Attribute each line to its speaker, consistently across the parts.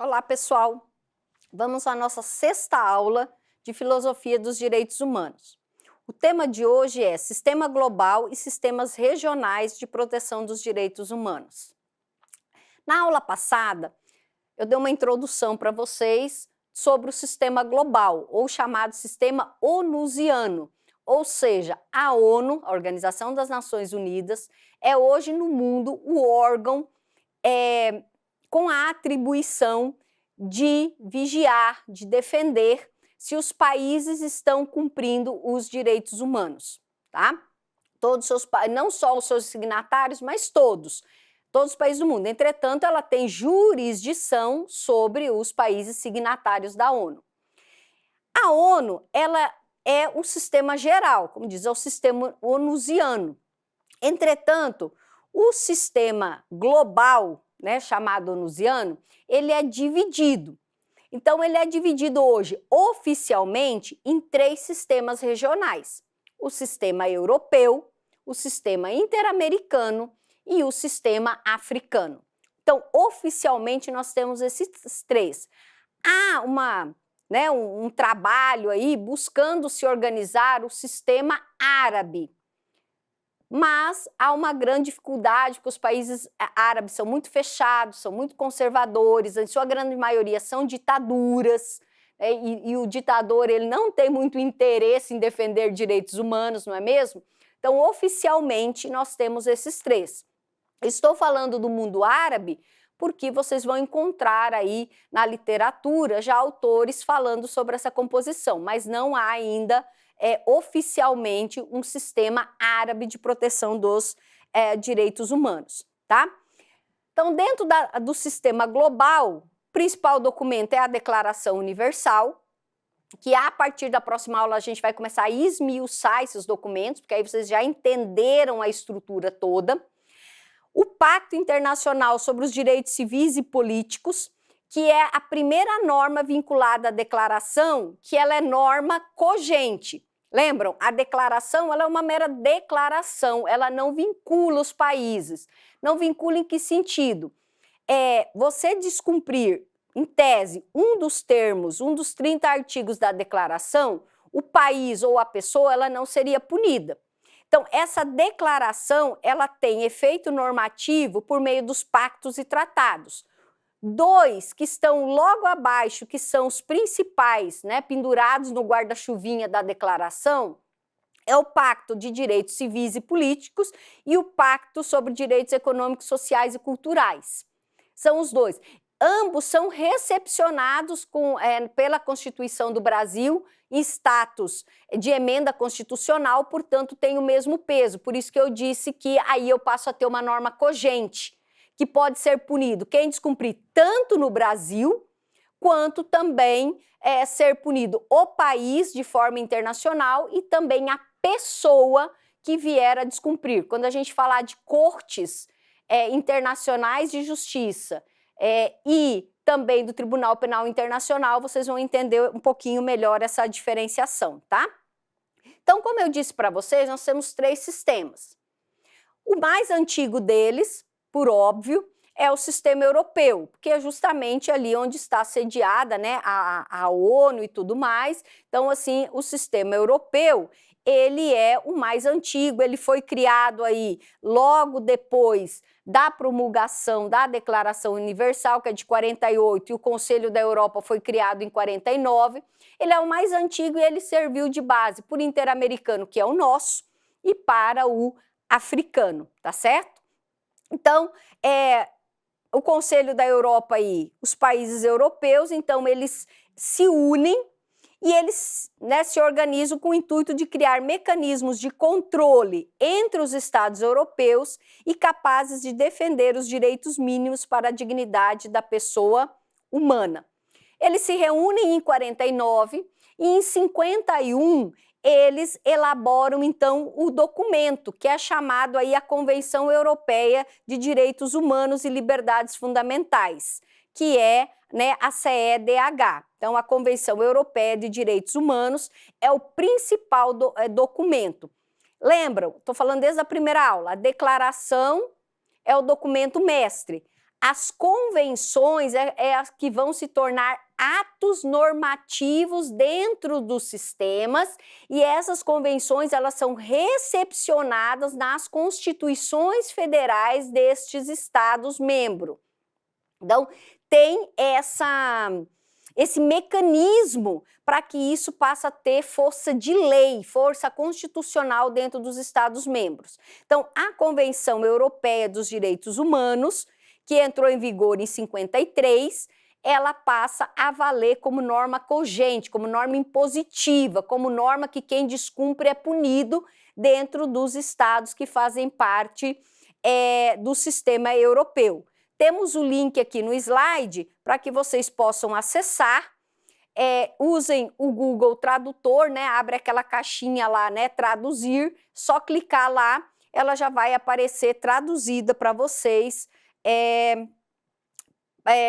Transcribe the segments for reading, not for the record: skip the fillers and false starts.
Speaker 1: Olá, pessoal! Vamos à nossa sexta aula de Filosofia dos Direitos Humanos. O tema de hoje é Sistema Global e Sistemas Regionais de Proteção dos Direitos Humanos. Na aula passada, eu dei uma introdução para vocês sobre o sistema global, ou chamado Sistema Onusiano, ou seja, a ONU, a Organização das Nações Unidas, é hoje no mundo o órgão com a atribuição de vigiar, de defender se os países estão cumprindo os direitos humanos, tá? Todos os seus, não só os seus signatários, mas todos os países do mundo. Entretanto, ela tem jurisdição sobre os países signatários da ONU. A ONU, ela é um sistema geral, como diz, é o sistema onusiano. Entretanto, o sistema global, chamado onusiano, ele é dividido. Então, ele é dividido hoje, oficialmente, em 3 sistemas regionais. O sistema europeu, o sistema interamericano e o sistema africano. Então, oficialmente, nós temos esses 3. Há um trabalho aí buscando se organizar o sistema árabe, mas há uma grande dificuldade, porque os países árabes são muito fechados, são muito conservadores, em sua grande maioria são ditaduras, e o ditador ele não tem muito interesse em defender direitos humanos, não é mesmo? Então, oficialmente, nós temos esses 3. Estou falando do mundo árabe porque vocês vão encontrar aí na literatura já autores falando sobre essa composição, mas não há ainda oficialmente um sistema árabe de proteção dos direitos humanos, tá? Então, dentro do sistema global, o principal documento é a Declaração Universal, que a partir da próxima aula a gente vai começar a esmiuçar esses documentos, porque aí vocês já entenderam a estrutura toda. O Pacto Internacional sobre os Direitos Civis e Políticos, que é a primeira norma vinculada à declaração, que ela é norma cogente. Lembram? A declaração ela é uma mera declaração, ela não vincula os países. Não vincula em que sentido? Você descumprir, em tese, um dos termos, um dos 30 artigos da declaração, o país ou a pessoa ela não seria punida. Então, essa declaração ela tem efeito normativo por meio dos pactos e tratados. 2 que estão logo abaixo, que são os principais, pendurados no guarda-chuvinha da declaração, é o Pacto de Direitos Civis e Políticos e o Pacto sobre Direitos Econômicos, Sociais e Culturais. São os 2. Ambos são recepcionados pela Constituição do Brasil em status de emenda constitucional, portanto, tem o mesmo peso. Por isso que eu disse que aí eu passo a ter uma norma cogente, que pode ser punido quem descumprir tanto no Brasil, quanto também ser punido o país de forma internacional e também a pessoa que vier a descumprir. Quando a gente falar de cortes internacionais de justiça e também do Tribunal Penal Internacional, vocês vão entender um pouquinho melhor essa diferenciação, tá? Então, como eu disse para vocês, nós temos 3 sistemas. O mais antigo deles, por óbvio, é o sistema europeu, porque é justamente ali onde está sediada a ONU e tudo mais. Então, assim, o sistema europeu, ele é o mais antigo, ele foi criado aí logo depois da promulgação da Declaração Universal, que é de 48, e o Conselho da Europa foi criado em 49. Ele é o mais antigo e ele serviu de base para o interamericano, que é o nosso, e para o africano, tá certo? Então, o Conselho da Europa e os países europeus, então eles se unem e eles se organizam com o intuito de criar mecanismos de controle entre os Estados europeus e capazes de defender os direitos mínimos para a dignidade da pessoa humana. Eles se reúnem em 49 e em 51 eles elaboram, então, o documento, que é chamado aí a Convenção Europeia de Direitos Humanos e Liberdades Fundamentais, que é a CEDH. Então, a Convenção Europeia de Direitos Humanos é o principal documento. Lembram? Estou falando desde a primeira aula, a declaração é o documento mestre. As convenções é as que vão se tornar atos normativos dentro dos sistemas, e essas convenções elas são recepcionadas nas constituições federais destes estados-membros. Então, tem esse mecanismo para que isso passe a ter força de lei, força constitucional dentro dos Estados-membros. Então, a Convenção Europeia dos Direitos Humanos, que entrou em vigor em 53, ela passa a valer como norma cogente, como norma impositiva, como norma que quem descumpre é punido dentro dos estados que fazem parte do sistema europeu. Temos o link aqui no slide para que vocês possam acessar. Usem o Google Tradutor, né? Abre aquela caixinha lá, né? Traduzir, só clicar lá, ela já vai aparecer traduzida para vocês,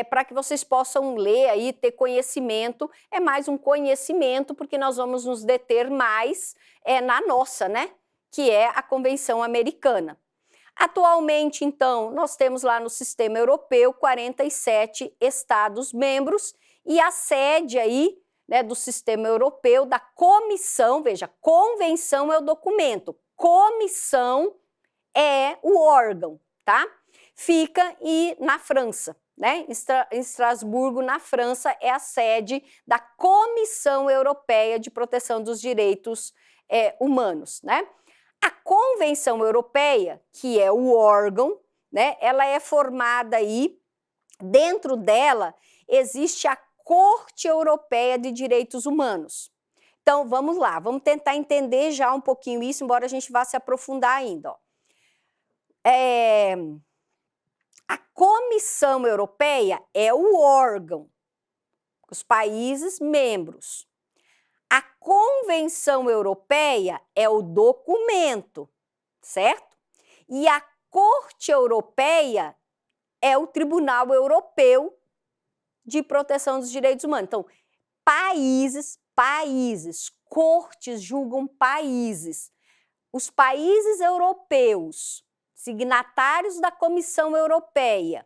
Speaker 1: para que vocês possam ler aí, ter conhecimento. É mais um conhecimento, porque nós vamos nos deter mais na nossa, né? Que é a Convenção Americana. Atualmente, então, nós temos lá no sistema europeu 47 Estados-membros e a sede aí, né, do sistema europeu, da comissão, veja, convenção é o documento, comissão é o órgão, tá? Fica na França, né? Em Estrasburgo, na França, é a sede da Comissão Europeia de Proteção dos Direitos Humanos, né? A Convenção Europeia, que é o órgão, né, ela é formada aí, dentro dela existe a Corte Europeia de Direitos Humanos. Então, vamos lá, vamos tentar entender já um pouquinho isso, embora a gente vá se aprofundar ainda. Ó. A Comissão Europeia é o órgão, os países membros. A Convenção Europeia é o documento, certo? E a Corte Europeia é o Tribunal Europeu de Proteção dos Direitos Humanos. Então, países, cortes julgam países. Os países europeus, signatários da Comissão Europeia,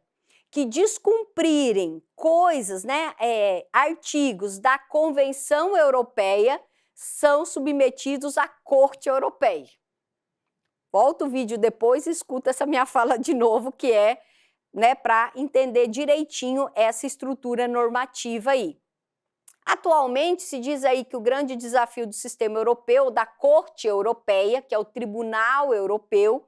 Speaker 1: que descumprirem coisas, né, artigos da Convenção Europeia, são submetidos à Corte Europeia. Volta o vídeo depois e escuta essa minha fala de novo, que é, né, para entender direitinho essa estrutura normativa aí. Atualmente se diz aí que o grande desafio do sistema europeu, da Corte Europeia, que é o Tribunal Europeu,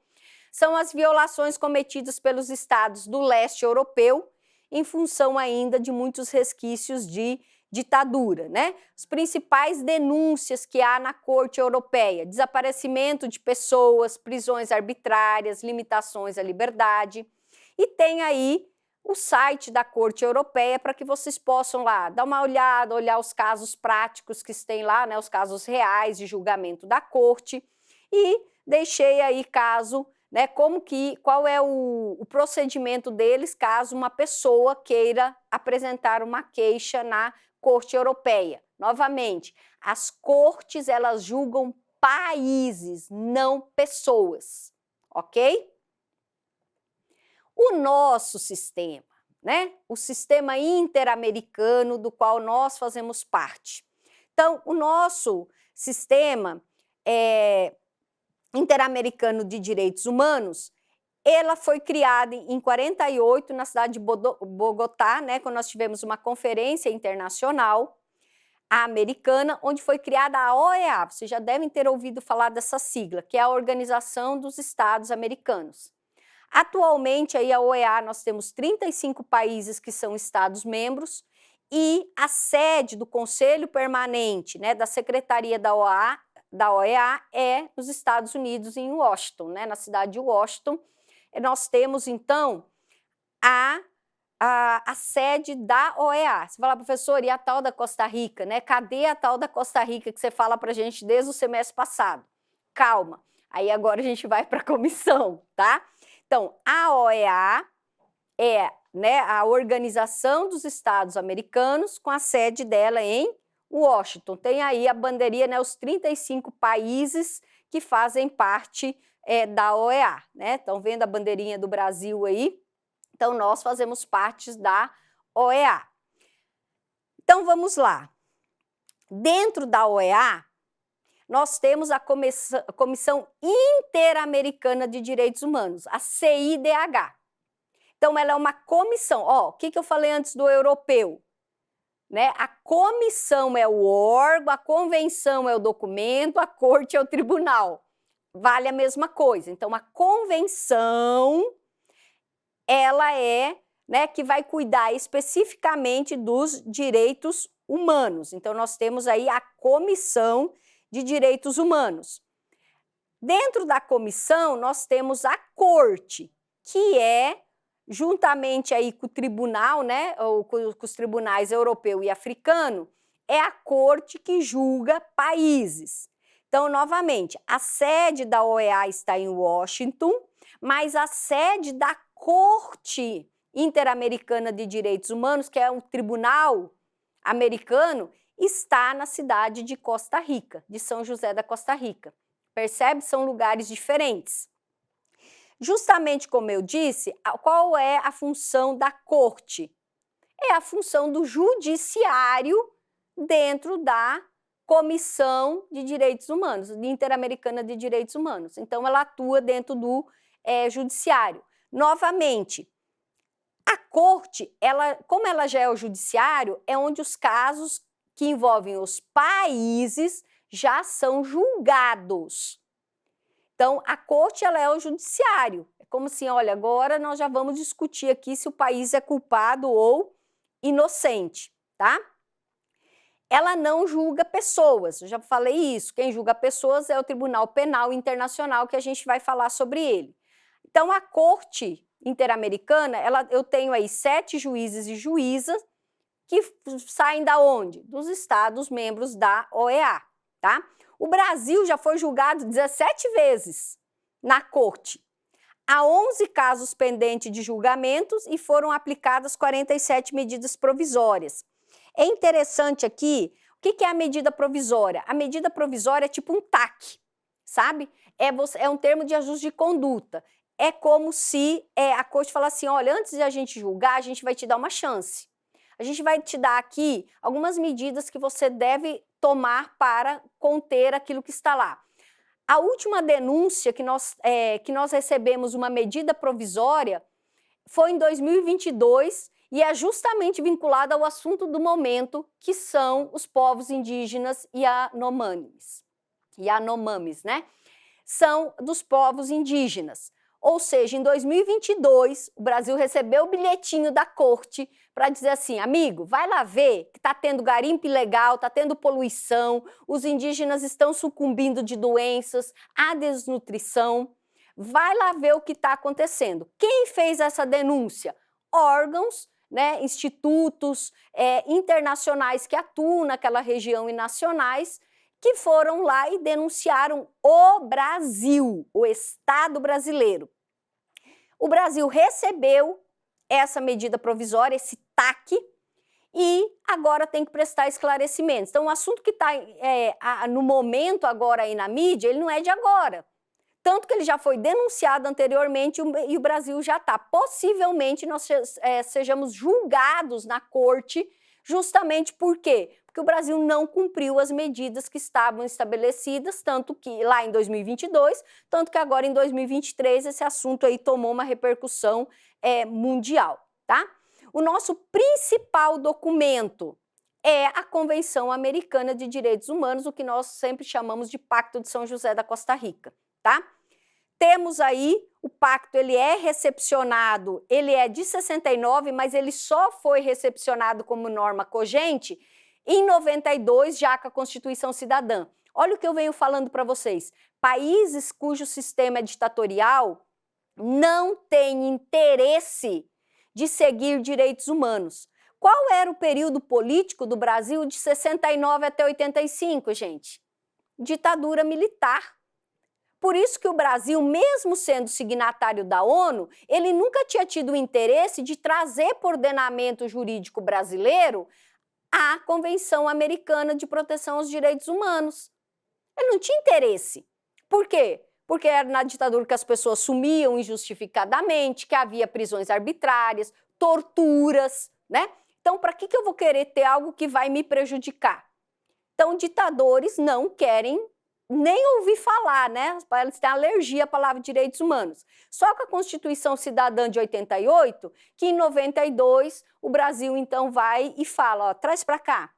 Speaker 1: são as violações cometidas pelos estados do leste europeu, em função ainda de muitos resquícios de ditadura, né? As principais denúncias que há na Corte Europeia: desaparecimento de pessoas, prisões arbitrárias, limitações à liberdade. E tem aí o site da Corte Europeia para que vocês possam lá dar uma olhada, olhar os casos práticos que tem lá, né? Os casos reais de julgamento da Corte. E deixei aí caso, né, qual é o procedimento deles caso uma pessoa queira apresentar uma queixa na Corte Europeia. Novamente, as cortes elas julgam países, não pessoas, ok? O nosso sistema, né, o sistema interamericano do qual nós fazemos parte. Então, o nosso sistema Interamericano de Direitos Humanos, ela foi criada em 48 na cidade de Bogotá, né, quando nós tivemos uma conferência internacional americana, onde foi criada a OEA. Vocês já devem ter ouvido falar dessa sigla, que é a Organização dos Estados Americanos. Atualmente, aí, a OEA, nós temos 35 países que são estados-membros e a sede do Conselho Permanente, né, da Secretaria da OEA é nos Estados Unidos, em Washington, né, na cidade de Washington. Nós temos, então, a sede da OEA. Você fala, professor, e a tal da Costa Rica, né? Cadê a tal da Costa Rica que você fala para a gente desde o semestre passado? Calma, aí agora a gente vai para a comissão, tá? Então, a OEA é, né, a Organização dos Estados Americanos, com a sede dela em Washington. Tem aí a bandeirinha, né, os 35 países que fazem parte da OEA, né? Estão vendo a bandeirinha do Brasil aí? Então, nós fazemos parte da OEA. Então, vamos lá. Dentro da OEA, nós temos a Comissão Interamericana de Direitos Humanos, a CIDH. Então, ela é uma comissão. Ó, o que eu falei antes do europeu? Né? A comissão é o órgão, a convenção é o documento, a corte é o tribunal. Vale a mesma coisa. Então, a convenção, ela é, né, que vai cuidar especificamente dos direitos humanos. Então, nós temos aí a Comissão de Direitos Humanos. Dentro da comissão, nós temos a corte, que é, juntamente aí com o tribunal, né, ou com os tribunais europeu e africano, é a corte que julga países. Então, novamente, a sede da OEA está em Washington, mas a sede da Corte Interamericana de Direitos Humanos, que é um tribunal americano, está na cidade de Costa Rica, de São José da Costa Rica. Percebe? São lugares diferentes. Justamente como eu disse, qual é a função da corte? É a função do judiciário dentro da Comissão de Direitos Humanos, Interamericana de Direitos Humanos. Então, ela atua dentro do judiciário. Novamente, a corte, como ela já é o judiciário, é onde os casos que envolvem os países já são julgados. Então, a corte, ela é o judiciário. É como assim, olha, agora nós já vamos discutir aqui se o país é culpado ou inocente, tá? Ela não julga pessoas, eu já falei isso. Quem julga pessoas é o Tribunal Penal Internacional, que a gente vai falar sobre ele. Então, a Corte Interamericana, eu tenho aí 7 juízes e juízas que saem da onde? Dos Estados membros da OEA, tá? O Brasil já foi julgado 17 vezes na corte. Há 11 casos pendentes de julgamentos e foram aplicadas 47 medidas provisórias. É interessante aqui, o que é a medida provisória? A medida provisória é tipo um TAC, sabe? É um termo de ajuste de conduta. É como se a corte falasse assim, olha, antes de a gente julgar, a gente vai te dar uma chance. A gente vai te dar aqui algumas medidas que você deve tomar para conter aquilo que está lá. A última denúncia que nós recebemos, uma medida provisória, foi em 2022 e é justamente vinculada ao assunto do momento, que são os povos indígenas Yanomamis, né? São dos povos indígenas. Ou seja, em 2022, o Brasil recebeu o bilhetinho da corte para dizer assim, amigo, vai lá ver que está tendo garimpo ilegal, está tendo poluição, os indígenas estão sucumbindo de doenças, há desnutrição, vai lá ver o que está acontecendo. Quem fez essa denúncia? Órgãos, né, institutos internacionais que atuam naquela região e nacionais, que foram lá e denunciaram o Brasil, o Estado brasileiro. O Brasil recebeu essa medida provisória, esse TAC, e agora tem que prestar esclarecimentos. Então, o assunto que está no momento agora aí na mídia, ele não é de agora. Tanto que ele já foi denunciado anteriormente e o Brasil já está. Possivelmente nós sejamos julgados na corte justamente por quê? Porque o Brasil não cumpriu as medidas que estavam estabelecidas, tanto que lá em 2022, tanto que agora em 2023 esse assunto aí tomou uma repercussão mundial, tá? O nosso principal documento é a Convenção Americana de Direitos Humanos, o que nós sempre chamamos de Pacto de São José da Costa Rica, tá? Temos aí, o pacto, ele é recepcionado, ele é de 69, mas ele só foi recepcionado como norma cogente em 92, já com a Constituição Cidadã. Olha o que eu venho falando para vocês. Países cujo sistema é ditatorial não têm interesse de seguir direitos humanos. Qual era o período político do Brasil de 69 até 85, gente? Ditadura militar. Por isso que o Brasil, mesmo sendo signatário da ONU, ele nunca tinha tido o interesse de trazer para o ordenamento jurídico brasileiro a Convenção Americana de Proteção aos Direitos Humanos. Ele não tinha interesse. Por quê? porque era na ditadura que as pessoas sumiam injustificadamente, que havia prisões arbitrárias, torturas, né? Então, para que eu vou querer ter algo que vai me prejudicar? Então, ditadores não querem nem ouvir falar, né? Eles têm alergia à palavra direitos humanos. Só com a Constituição Cidadã de 88, que em 92 o Brasil então vai e fala, ó, traz para cá.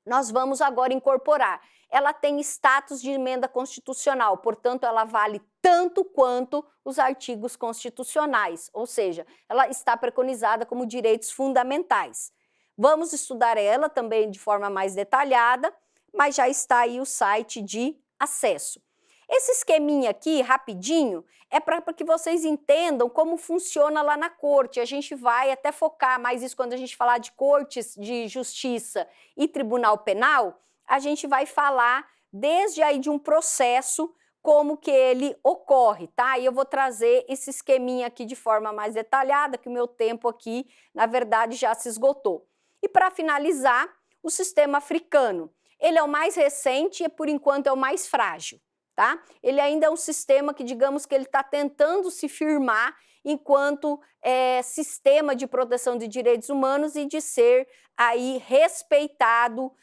Speaker 1: Nós vamos agora incorporar. Ela tem status de emenda constitucional, portanto, ela vale tanto quanto os artigos constitucionais, ou seja, ela está preconizada como direitos fundamentais. Vamos estudar ela também de forma mais detalhada, mas já está aí o site de acesso. Esse esqueminha aqui, rapidinho, é para que vocês entendam como funciona lá na corte. A gente vai até focar mais isso quando a gente falar de cortes de justiça e tribunal penal, a gente vai falar desde aí de um processo, como que ele ocorre, tá? E eu vou trazer esse esqueminha aqui de forma mais detalhada, que o meu tempo aqui, na verdade, já se esgotou. E para finalizar, o sistema africano. Ele é o mais recente e, por enquanto, é o mais frágil, tá? Ele ainda é um sistema que, digamos que ele está tentando se firmar enquanto sistema de proteção de direitos humanos e de ser aí respeitado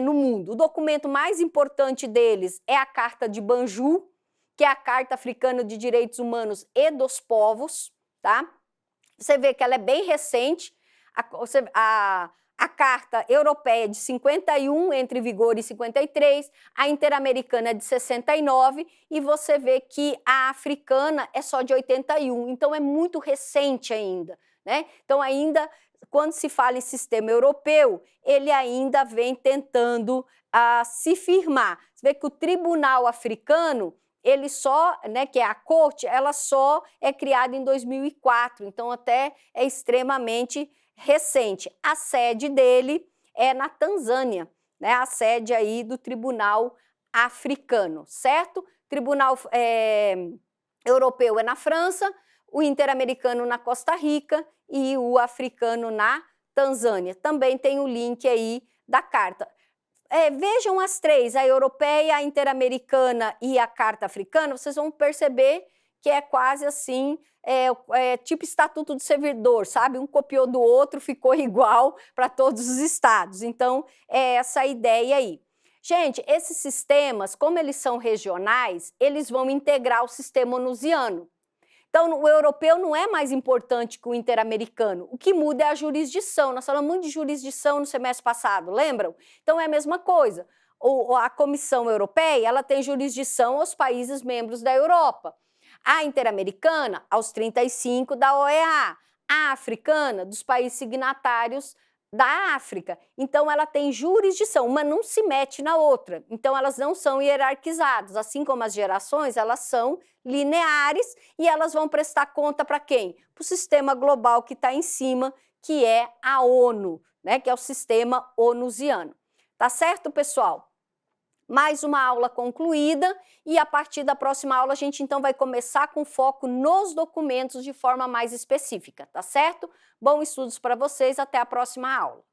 Speaker 1: no mundo. O documento mais importante deles é a Carta de Banjul, que é a Carta Africana de Direitos Humanos e dos Povos, tá? Você vê que ela é bem recente, a Carta Europeia de 51, entre vigor em 53, a Interamericana é de 69 e você vê que a africana é só de 81, então é muito recente ainda, né? Então ainda, quando se fala em sistema europeu, ele ainda vem tentando se firmar. Você vê que o Tribunal Africano, ele só, né, que é a corte, ela só é criada em 2004, então até é extremamente recente. A sede dele é na Tanzânia, né, a sede aí do Tribunal Africano, certo? Tribunal Europeu é na França, o Interamericano na Costa Rica e o africano na Tanzânia. Também tem o link aí da carta. Vejam as três, a europeia, a interamericana e a carta africana, vocês vão perceber que é quase assim, tipo estatuto do servidor, sabe? Um copiou do outro, ficou igual para todos os estados. Então, é essa a ideia aí. Gente, esses sistemas, como eles são regionais, eles vão integrar o sistema onusiano. Então, o europeu não é mais importante que o interamericano. O que muda é a jurisdição. Nós falamos muito de jurisdição no semestre passado, lembram? Então, é a mesma coisa. A Comissão Europeia, ela tem jurisdição aos países membros da Europa. A interamericana, aos 35 da OEA. A africana, dos países signatários da África. Então, ela tem jurisdição, uma não se mete na outra. Então, elas não são hierarquizadas. Assim como as gerações, elas são lineares e elas vão prestar conta para quem? Para o sistema global que está em cima, que é a ONU, né? Que é o sistema onusiano. Tá certo, pessoal? Mais uma aula concluída e a partir da próxima aula a gente então vai começar com foco nos documentos de forma mais específica, tá certo? Bom estudos para vocês, até a próxima aula.